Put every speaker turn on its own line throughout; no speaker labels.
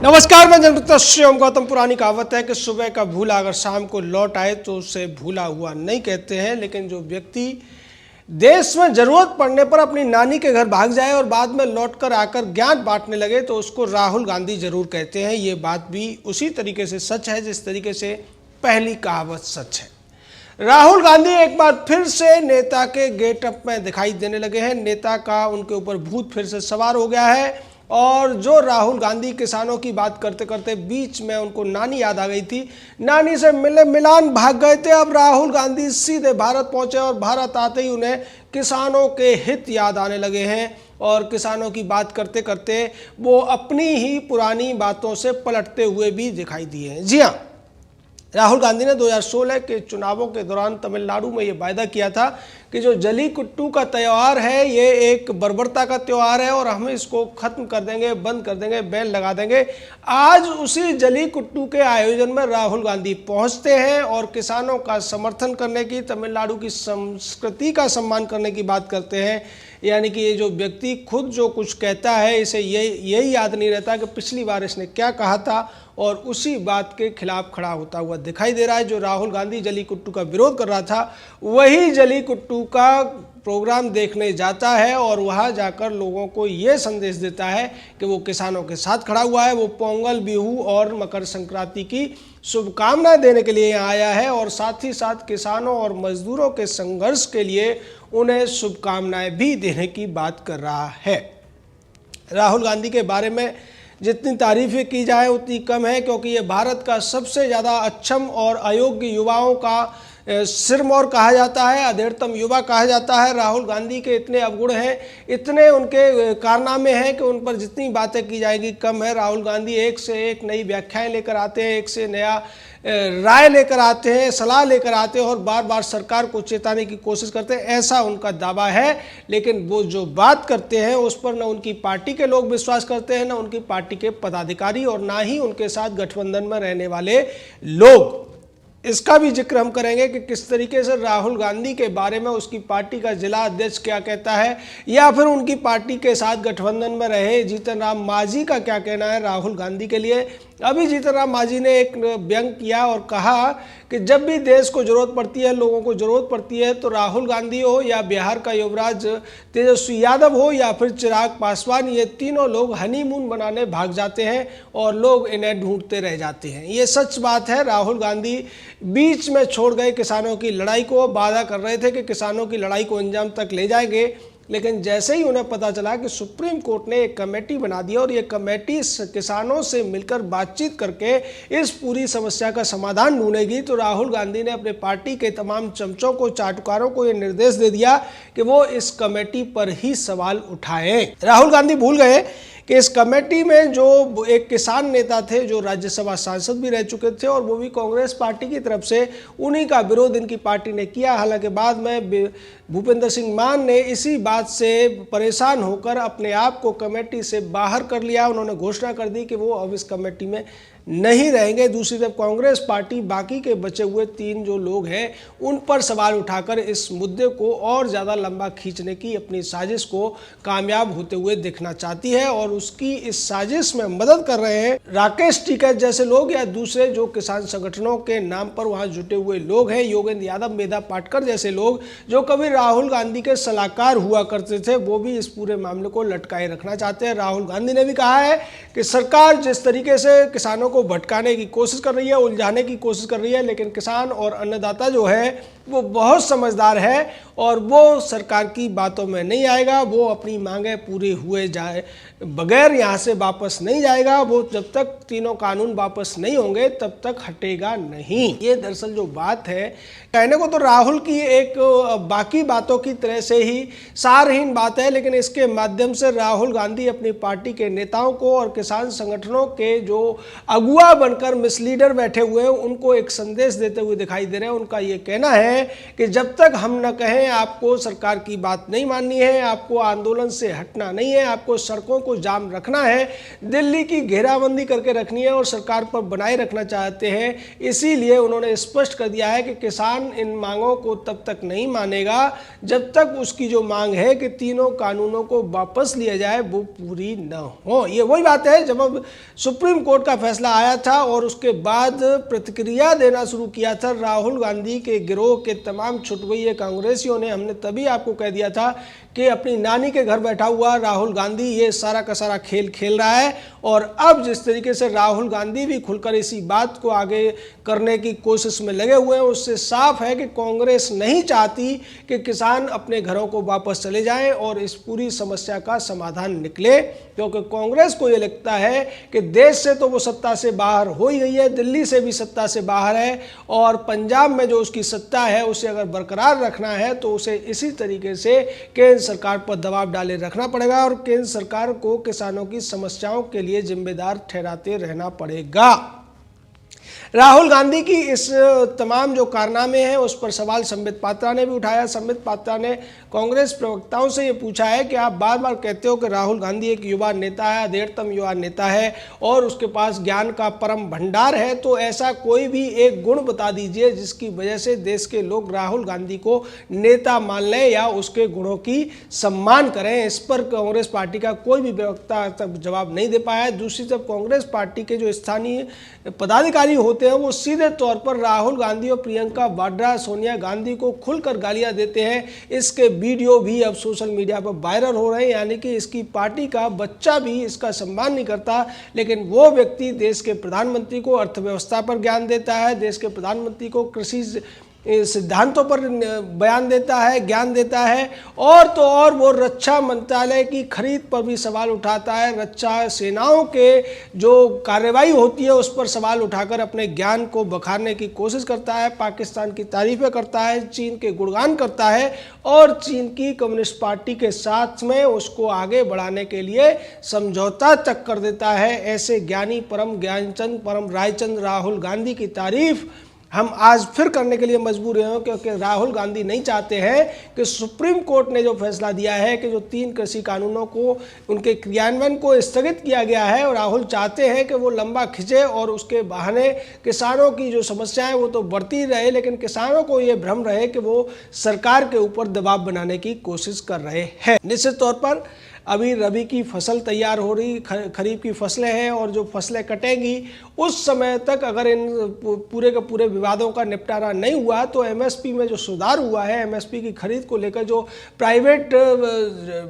नमस्कार, मैं जनमित्र शिवम गौतम। पुरानी कहावत है कि सुबह का भूला अगर शाम को लौट आए तो उसे भूला हुआ नहीं कहते हैं। लेकिन जो व्यक्ति देश में जरूरत पड़ने पर अपनी नानी के घर भाग जाए और बाद में लौटकर आकर ज्ञान बांटने लगे तो उसको राहुल गांधी जरूर कहते हैं। ये बात भी उसी तरीके से सच है जिस तरीके से पहली कहावत सच है। राहुल गांधी एक बार फिर से नेता के गेटअप में दिखाई देने लगे हैं। नेता का उनके ऊपर भूत फिर से सवार हो गया है और जो राहुल गांधी किसानों की बात करते करते बीच में उनको नानी याद आ गई थी, नानी से मिले मिलान भाग गए थे। अब राहुल गांधी सीधे भारत पहुंचे और भारत आते ही उन्हें किसानों के हित याद आने लगे हैं और किसानों की बात करते करते वो अपनी ही पुरानी बातों से पलटते हुए भी दिखाई दिए हैं। जी हाँ, राहुल गांधी ने 2016 के चुनावों के दौरान तमिलनाडु में ये वायदा किया था कि जो जलीकुट्टू का त्यौहार है ये एक बर्बरता का त्यौहार है और हम इसको खत्म कर देंगे, बंद कर देंगे, बैन लगा देंगे। आज उसी जलीकुट्टू के आयोजन में राहुल गांधी पहुंचते हैं और किसानों का समर्थन करने की, तमिलनाडु की संस्कृति का सम्मान करने की बात करते हैं। यानी कि ये जो व्यक्ति खुद जो कुछ कहता है इसे यही याद नहीं रहता कि पिछली बार इसने क्या कहा था और उसी बात के खिलाफ खड़ा होता हुआ दिखाई दे रहा है। जो राहुल गांधी जलीकुट्टू का विरोध कर रहा था वही जलीकुट्टू का प्रोग्राम देखने जाता है और वहां जाकर लोगों को ये संदेश देता है कि वो किसानों के साथ खड़ा हुआ है। वो पोंगल, बिहू और मकर संक्रांति की शुभकामनाएं देने के लिए यहाँ आया है और साथ ही साथ किसानों और मजदूरों के संघर्ष के लिए उन्हें शुभकामनाएं भी देने की बात कर रहा है। राहुल गांधी के बारे में जितनी तारीफें की जाए उतनी कम है, क्योंकि ये भारत का सबसे ज़्यादा अक्षम और अयोग्य युवाओं का सिरमौर कहा जाता है, अधेड़तम युवा कहा जाता है। राहुल गांधी के इतने अवगुण हैं, इतने उनके कारनामे हैं कि उन पर जितनी बातें की जाएगी कम है। राहुल गांधी एक से एक नई व्याख्याएं लेकर आते हैं, एक से नया राय लेकर आते हैं, सलाह लेकर आते हैं और बार बार सरकार को चेताने की कोशिश करते हैं, ऐसा उनका दावा है। लेकिन वो जो बात करते हैं उस पर न उनकी पार्टी के लोग विश्वास करते हैं, न उनकी पार्टी के पदाधिकारी और ना ही उनके साथ गठबंधन में रहने वाले लोग। इसका भी जिक्र हम करेंगे कि किस तरीके से राहुल गांधी के बारे में उसकी पार्टी का जिला अध्यक्ष क्या कहता है या फिर उनकी पार्टी के साथ गठबंधन में रहे जीतन राम मांझी का क्या कहना है राहुल गांधी के लिए। अभी जीतन राम मांझी ने एक व्यंग किया और कहा कि जब भी देश को जरूरत पड़ती है, लोगों को जरूरत पड़ती है तो राहुल गांधी हो या बिहार का युवराज तेजस्वी यादव हो या फिर चिराग पासवान, ये तीनों लोग हनीमून बनाने भाग जाते हैं और लोग इन्हें ढूंढते रह जाते हैं। ये सच बात है। राहुल गांधी बीच में छोड़ गए किसानों की लड़ाई को, वादा कर रहे थे कि किसानों की लड़ाई को अंजाम तक ले जाएंगे, लेकिन जैसे ही उन्हें पता चला कि सुप्रीम कोर्ट ने एक कमेटी बना दी और ये कमेटी किसानों से मिलकर बातचीत करके इस पूरी समस्या का समाधान ढूंढेगी, तो राहुल गांधी ने अपने पार्टी के तमाम चमचों को, चाटुकारों को ये निर्देश दे दिया कि वो इस कमेटी पर ही सवाल उठाएं। राहुल गांधी भूल गए कि इस कमेटी में जो एक किसान नेता थे, जो राज्यसभा सांसद भी रह चुके थे और वो भी कांग्रेस पार्टी की तरफ से, उन्हीं का विरोध इनकी पार्टी ने किया। हालांकि बाद में भूपेंद्र सिंह मान ने इसी बात से परेशान होकर अपने आप को कमेटी से बाहर कर लिया। उन्होंने घोषणा कर दी कि वो अब इस कमेटी में नहीं रहेंगे। दूसरी तरफ कांग्रेस पार्टी बाकी के बचे हुए 3 जो लोग हैं उन पर सवाल उठाकर इस मुद्दे को और ज़्यादा लंबा खींचने की अपनी साजिश को कामयाब होते हुए देखना चाहती है और उसकी इस साजिश में मदद कर रहे हैं राकेश टिकैत जैसे लोग या दूसरे जो किसान संगठनों के नाम पर वहाँ जुटे हुए लोग हैं, योगेंद्र यादव, मेधा पाटकर जैसे लोग जो कभी राहुल गांधी के सलाहकार हुआ करते थे, वो भी इस पूरे मामले को लटकाए रखना चाहते हैं। राहुल गांधी ने भी कहा है कि सरकार जिस तरीके से किसानों को भटकाने की कोशिश कर रही है, उलझाने की कोशिश कर रही है, लेकिन किसान और अन्नदाता जो है वो बहुत समझदार है और वो सरकार की बातों में नहीं आएगा। वो अपनी मांगें पूरी हुए जाए बगैर यहाँ से वापस नहीं जाएगा। वो जब तक तीनों कानून वापस नहीं होंगे तब तक हटेगा नहीं। ये दरअसल जो बात है, कहने को तो राहुल की एक बाकी बातों की तरह से ही सारहीन बात है, लेकिन इसके माध्यम से राहुल गांधी अपनी पार्टी के नेताओं को और किसान संगठनों के जो अगुआ बनकर मिसलीडर बैठे हुए हैं, उनको एक संदेश देते हुए दिखाई दे रहे हैं। उनका ये कहना है कि जब तक हम न कहें आपको सरकार की बात नहीं माननी है, आपको आंदोलन से हटना नहीं है, आपको सड़कों को जाम रखना है, दिल्ली की घेराबंदी करके रखनी है और सरकार पर बनाए रखना चाहते हैं। इसीलिए उन्होंने स्पष्ट कर दिया है कि किसान इन मांगों को तब तक नहीं मानेगा जब तक उसकी जो मांग है कि तीनों कानूनों को वापस लिया जाए वो पूरी न हो। ये वही बात है जब अब सुप्रीम कोर्ट का फैसला आया था और उसके बाद प्रतिक्रिया देना शुरू किया था राहुल गांधी के गिरोह के तमाम छुटवैये कांग्रेसियों ने। हमने तभी आपको कह दिया था कि अपनी नानी के घर बैठा हुआ राहुल गांधी ये सारा का सारा खेल खेल रहा है। और अब जिस तरीके से राहुल गांधी भी खुलकर इसी बात को आगे करने की कोशिश में लगे हुए हैं, उससे साफ है कि कांग्रेस नहीं चाहती कि किसान अपने घरों को वापस चले जाएं और इस पूरी समस्या का समाधान निकले, क्योंकि कांग्रेस को ये लगता है कि देश से तो वो सत्ता से बाहर हो ही गई है, दिल्ली से भी सत्ता से बाहर है और पंजाब में जो उसकी सत्ता है उसे अगर बरकरार रखना है तो उसे इसी तरीके से केंद्र सरकार पर दबाव डाले रखना पड़ेगा और केंद्र सरकार को किसानों की समस्याओं के लिए जिम्मेदार ठहराते रहना पड़ेगा। राहुल गांधी की इस तमाम जो कारनामे हैं उस पर सवाल संबित पात्रा ने भी उठाया। संबित पात्रा ने कांग्रेस प्रवक्ताओं से ये पूछा है कि आप बार बार कहते हो कि राहुल गांधी एक युवा नेता है, अधेड़तम युवा नेता है और उसके पास ज्ञान का परम भंडार है, तो ऐसा कोई भी एक गुण बता दीजिए जिसकी वजह से देश के लोग राहुल गांधी को नेता मान लें या उसके गुणों की सम्मान करें। इस पर कांग्रेस पार्टी का कोई भी प्रवक्ता तक जवाब नहीं दे पाया। दूसरी तरफ कांग्रेस पार्टी के जो स्थानीय पदाधिकारी होते हैं वो सीधे तौर पर राहुल गांधी और प्रियंका वाड्रा, सोनिया गांधी को खुलकर गालियां देते हैं। इसके वीडियो भी अब सोशल मीडिया पर वायरल हो रहे हैं, यानी कि इसकी पार्टी का बच्चा भी इसका सम्मान नहीं करता, लेकिन वो व्यक्ति देश के प्रधानमंत्री को अर्थव्यवस्था पर ज्ञान देता है, देश के प्रधानमंत्री को कृषि सिद्धांतों पर बयान देता है, ज्ञान देता है और तो और वो रक्षा मंत्रालय की खरीद पर भी सवाल उठाता है, रक्षा सेनाओं के जो कार्रवाई होती है उस पर सवाल उठाकर अपने ज्ञान को बखारने की कोशिश करता है, पाकिस्तान की तारीफें करता है, चीन के गुणगान करता है और चीन की कम्युनिस्ट पार्टी के साथ में उसको आगे बढ़ाने के लिए समझौता तक कर देता है। ऐसे ज्ञानी परम ज्ञानचंद, परम रायचंद राहुल गांधी की तारीफ हम आज फिर करने के लिए मजबूर हैं, क्योंकि राहुल गांधी नहीं चाहते हैं कि सुप्रीम कोर्ट ने जो फैसला दिया है कि जो 3 कृषि कानूनों को उनके क्रियान्वयन को स्थगित किया गया है, और राहुल चाहते हैं कि वो लंबा खिंचे और उसके बहाने किसानों की जो समस्याएं वो तो बढ़ती रहे, लेकिन किसानों को ये भ्रम रहे कि वो सरकार के ऊपर दबाव बनाने की कोशिश कर रहे हैं। निश्चित तौर पर अभी रबी की फसल तैयार हो रही, खरीफ की फसलें हैं और जो फसलें कटेंगी उस समय तक अगर इन पूरे के पूरे विवादों का निपटारा नहीं हुआ तो एमएसपी में जो सुधार हुआ है, एमएसपी की खरीद को लेकर जो प्राइवेट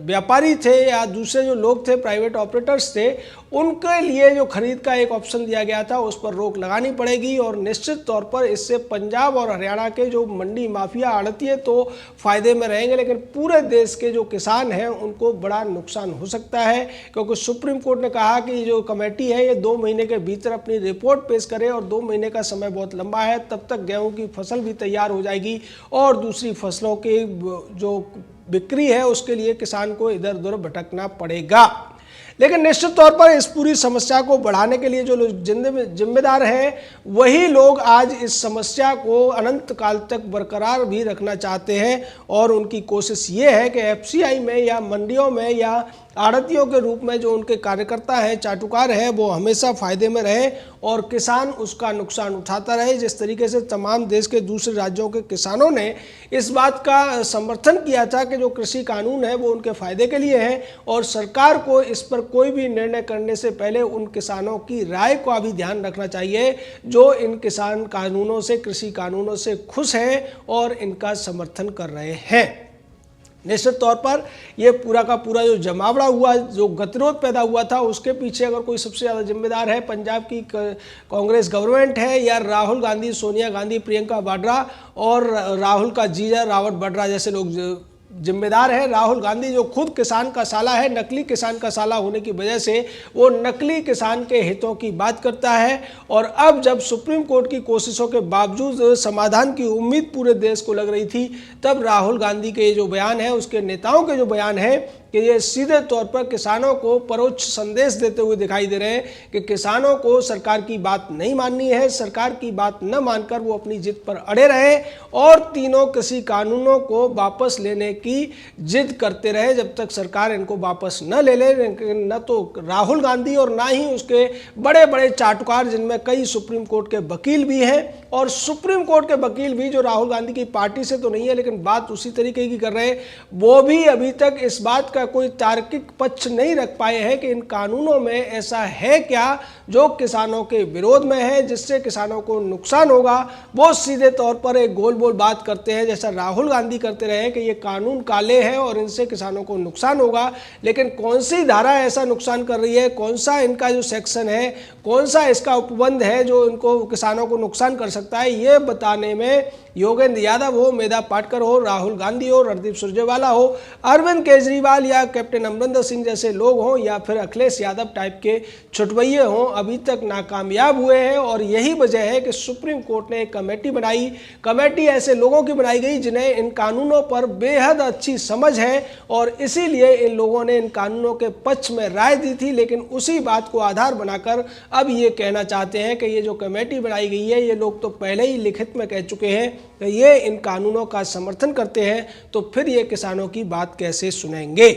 व्यापारी थे या दूसरे जो लोग थे, प्राइवेट ऑपरेटर्स थे, उनके लिए जो खरीद का एक ऑप्शन दिया गया था उस पर रोक लगानी पड़ेगी। और निश्चित तौर पर इससे पंजाब और हरियाणा के जो मंडी माफिया आड़तिए तो फायदे में रहेंगे, लेकिन पूरे देश के जो किसान हैं उनको बड़ा नुकसान हो सकता है, क्योंकि सुप्रीम कोर्ट ने कहा कि जो कमेटी है ये 2 महीने के भीतर अपनी रिपोर्ट पेश करे और 2 महीने का समय बहुत लंबा है, तब तक गेहूं की फसल भी तैयार हो जाएगी और दूसरी फसलों की जो बिक्री है उसके लिए किसान को इधर उधर भटकना पड़ेगा। लेकिन निश्चित तौर पर इस पूरी समस्या को बढ़ाने के लिए जो लोग जिम्मेदार हैं वही लोग आज इस समस्या को अनंत काल तक बरकरार भी रखना चाहते हैं और उनकी कोशिश ये है कि एफसीआई में या मंडियों में या आड़तियों के रूप में जो उनके कार्यकर्ता हैं, चाटुकार हैं, वो हमेशा फायदे में रहे और किसान उसका नुकसान उठाता रहे। जिस तरीके से तमाम देश के दूसरे राज्यों के किसानों ने इस बात का समर्थन किया था कि जो कृषि कानून है वो उनके फायदे के लिए है और सरकार को इस पर कोई भी निर्णय करने से पहले उन किसानों की राय का भी ध्यान रखना चाहिए जो इन किसान कानूनों से, कृषि कानूनों से खुश हैं और इनका समर्थन कर रहे हैं। निश्चित तौर पर यह पूरा का पूरा जो जमावड़ा हुआ, जो गतिरोध पैदा हुआ था, उसके पीछे अगर कोई सबसे ज़्यादा जिम्मेदार है पंजाब की कांग्रेस गवर्नमेंट है या राहुल गांधी, सोनिया गांधी, प्रियंका वाड्रा और राहुल का जीजा रॉबर्ट वाड्रा जैसे लोग जिम्मेदार है। राहुल गांधी जो खुद किसान का साला है, नकली किसान का साला होने की वजह से वो नकली किसान के हितों की बात करता है और अब जब सुप्रीम कोर्ट की कोशिशों के बावजूद समाधान की उम्मीद पूरे देश को लग रही थी, तब राहुल गांधी के जो बयान है, उसके नेताओं के जो बयान है कि ये सीधे तौर पर किसानों को परोक्ष संदेश देते हुए दिखाई दे रहे हैं कि किसानों को सरकार की बात नहीं माननी है, सरकार की बात न मानकर वो अपनी जिद पर अड़े रहे और तीनों कृषि कानूनों को वापस लेने की जिद करते रहे जब तक सरकार इनको वापस न ले ले। न तो राहुल गांधी और ना ही उसके बड़े बड़े चाटुकार, जिनमें कई सुप्रीम कोर्ट के वकील भी हैं, और सुप्रीम कोर्ट के वकील भी जो राहुल गांधी की पार्टी से तो नहीं है लेकिन बात उसी तरीके की कर रहे हैं, वो भी अभी तक इस बात का कोई तार्किक पक्ष नहीं रख पाए हैं कि इन कानूनों में ऐसा है क्या जो किसानों के विरोध में है, जिससे किसानों को नुकसान होगा। वो सीधे तौर पर एक गोल बोल बात करते हैं, जैसा राहुल गांधी करते रहे कि ये कानून काले हैं और इनसे किसानों को नुकसान होगा, लेकिन कौन सी धारा ऐसा नुकसान कर रही है, कौन सा इनका जो सेक्शन है, कौन सा इसका उपबंध है जो इनको किसानों को नुकसान कर सकता है, ये बताने में योगेंद्र यादव हो, मेधा पाटकर हो, राहुल गांधी हो, रणदीप सुरजेवाला हो, अरविंद केजरीवाल या कैप्टन अमरिंदर सिंह जैसे लोग हों या फिर अखिलेश यादव टाइप के छुटवैये हों, अभी तक नाकामयाब हुए हैं। और यही वजह है कि सुप्रीम कोर्ट ने एक कमेटी बनाई। कमेटी ऐसे लोगों की बनाई गई जिन्हें इन कानूनों पर बेहद अच्छी समझ है और इसीलिए इन लोगों ने इन कानूनों के पक्ष में राय दी थी, लेकिन उसी बात को आधार बनाकर अब ये कहना चाहते हैं कि ये जो कमेटी बनाई गई है, ये लोग तो पहले ही लिखित में कह चुके हैं कि ये इन कानूनों का समर्थन करते हैं, तो फिर ये किसानों की बात कैसे सुनेंगे।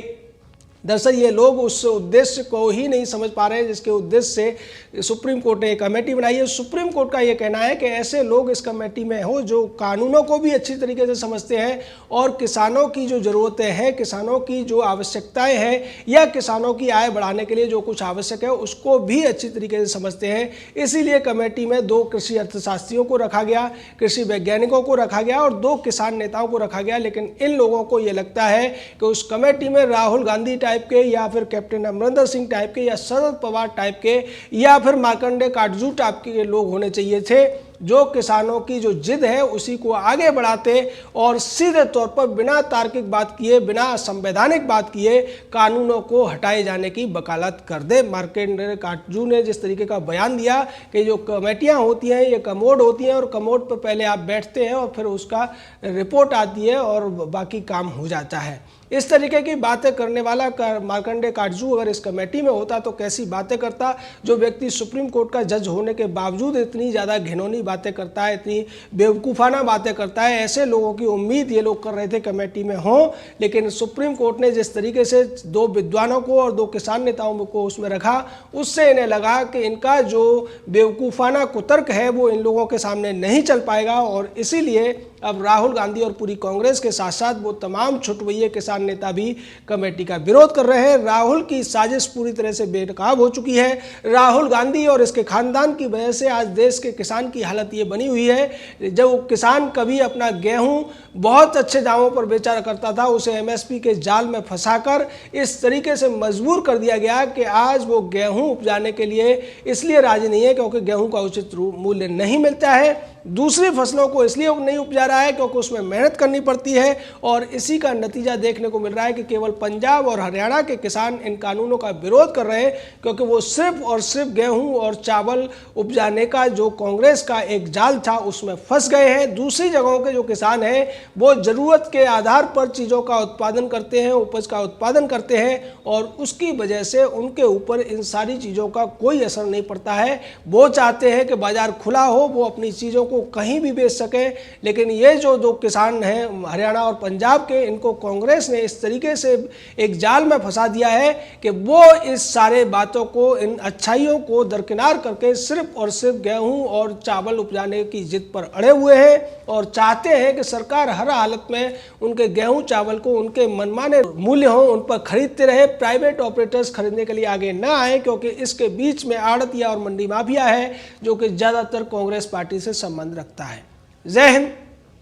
दरअसल ये लोग उस उद्देश्य को ही नहीं समझ पा रहे हैं जिसके उद्देश्य से सुप्रीम कोर्ट ने एक कमेटी बनाई है। सुप्रीम कोर्ट का ये कहना है कि ऐसे लोग इस कमेटी में हो जो कानूनों को भी अच्छी तरीके से समझते हैं और किसानों की जो ज़रूरतें हैं, किसानों की जो आवश्यकताएं हैं या किसानों की आय बढ़ाने के लिए जो कुछ आवश्यक है उसको भी अच्छी तरीके से समझते हैं। इसीलिए कमेटी में 2 कृषि अर्थशास्त्रियों को रखा गया, कृषि वैज्ञानिकों को रखा गया और 2 किसान नेताओं को रखा गया। लेकिन इन लोगों को ये लगता है कि उस कमेटी में राहुल गांधी टाइप के या फिर कैप्टन अमरिंदर सिंह टाइप के या शरद पवार टाइप के या फिर मार्कंडे काटजू टाइप के लोग होने चाहिए थे, जो किसानों की जो जिद है उसी को आगे बढ़ाते और सीधे तौर पर बिना तार्किक बात किए, बिना संवैधानिक बात किए कानूनों को हटाए जाने की वकालत कर दे। मार्कंडे काटजू ने जिस तरीके का बयान दिया कि जो कमेटियां होती हैं ये कमोड होती हैं और कमोड पर पहले आप बैठते हैं और फिर उसका रिपोर्ट आती है और बाकी काम हो जाता है। इस तरीके की बातें करने वाला मार्कंडे काटजू अगर इस कमेटी में होता तो कैसी बातें करता। जो व्यक्ति सुप्रीम कोर्ट का जज होने के बावजूद इतनी ज़्यादा घिनौनी बातें करता है, इतनी बेवकूफ़ाना बातें करता है, ऐसे लोगों की उम्मीद ये लोग कर रहे थे कमेटी में हों। लेकिन सुप्रीम कोर्ट ने जिस तरीके से 2 विद्वानों को और 2 किसान नेताओं को उसमें रखा, उससे इन्हें लगा कि इनका जो बेवकूफ़ाना कुतर्क है वो इन लोगों के सामने नहीं चल पाएगा और इसीलिए अब राहुल गांधी और पूरी कांग्रेस के साथ साथ वो तमाम छुटवैये किसान नेता भी कमेटी का विरोध कर रहे हैं। राहुल की साजिश पूरी तरह से बेनकाब हो चुकी है। राहुल गांधी और इसके खानदान की वजह से आज देश के किसान की हालत ये बनी हुई है। जब किसान कभी अपना गेहूं बहुत अच्छे दामों पर बेचा करता था, उसे एमएसपी के जाल में फंसाकर इस तरीके से मजबूर कर दिया गया कि आज वो गेहूं उपजाने के लिए इसलिए राजी नहीं है क्योंकि गेहूं का उचित मूल्य नहीं मिलता है। दूसरी फसलों को इसलिए नहीं उपजा रहा है क्योंकि उसमें मेहनत करनी पड़ती है और इसी का नतीजा देखने को मिल रहा है कि केवल पंजाब और हरियाणा के किसान इन कानूनों का विरोध कर रहे हैं क्योंकि वो सिर्फ और सिर्फ गेहूं और चावल उपजाने का जो कांग्रेस का एक जाल था उसमें फंस गए हैं। दूसरी जगहों के जो किसान हैं वो ज़रूरत के आधार पर चीज़ों का उत्पादन करते हैं, उपज का उत्पादन करते हैं और उसकी वजह से उनके ऊपर इन सारी चीज़ों का कोई असर नहीं पड़ता है। वो चाहते हैं कि बाज़ार खुला हो, वो अपनी चीज़ों को कहीं भी बेच सके। लेकिन ये जो 2 किसान हैं हरियाणा और पंजाब के, इनको कांग्रेस ने इस तरीके से एक जाल में फंसा दिया है कि वो इस सारे बातों को, इन अच्छाइयों को दरकिनार करके सिर्फ और सिर्फ गेहूं और चावल उपजाने की जिद पर अड़े हुए हैं और चाहते हैं कि सरकार हर हालत में उनके गेहूं चावल को उनके मनमाने मूल्य हो उन पर खरीदते रहे। प्राइवेट ऑपरेटर्स खरीदने के लिए आगे ना आए क्योंकि इसके बीच में आड़तिया और मंडी माफिया है जो कि ज़्यादातर कांग्रेस पार्टी से संबंध रखता है। जय हिंद,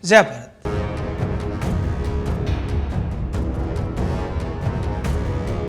जय भारत।